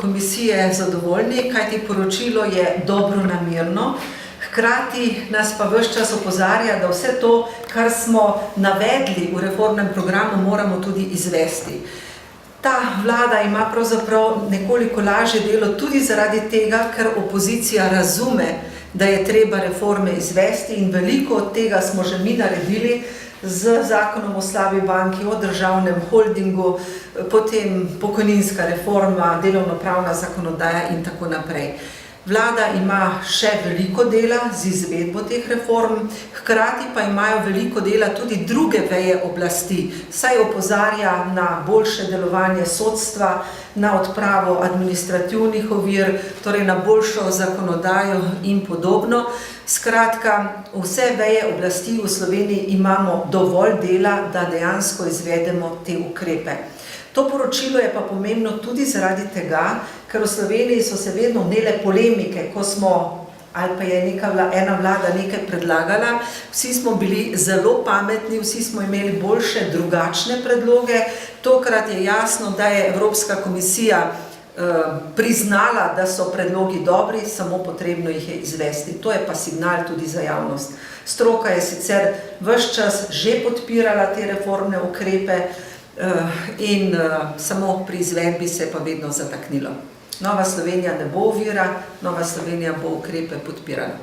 komisije zadovoljni, kajti poročilo je dobronamerno, hkrati nas pa ves čas opozarja, da vse to, kar smo navedli v reformnem programu, moramo tudi izvesti. Ta vlada ima pravzaprav nekoliko lažje delo tudi zaradi tega, ker opozicija razume, da je treba reforme izvesti in veliko od tega smo že mi naredili z zakonom o slabi banki, o državnem holdingu, potem pokojninska reforma, delovnopravna zakonodaja in tako naprej. Vlada ima še veliko dela z izvedbo teh reform, hkrati pa imajo veliko dela tudi druge veje oblasti, saj opozarja na boljše delovanje sodstva, na odpravo administrativnih ovir, torej na boljšo zakonodajo in podobno. Skratka, vse veje oblasti v Sloveniji imamo dovolj dela, da dejansko izvedemo te ukrepe. To poročilo je pa pomembno tudi zaradi tega, ker v Sloveniji so se vedno vnele polemike, ko smo, ali pa je ena vlada nekaj predlagala, vsi smo bili zelo pametni, vsi smo imeli boljše, drugačne predloge. Tokrat je jasno, da je Evropska komisija priznala, da so predlogi dobri, samo potrebno jih je izvesti. To je pa signal tudi za javnost. Stroka je sicer ves čas že podpirala te reformne ukrepe, in samo pri izvedbi se je pa vedno zataknilo. Nova Slovenija ne bo ovira, Nova Slovenija bo ukrepe podpirala.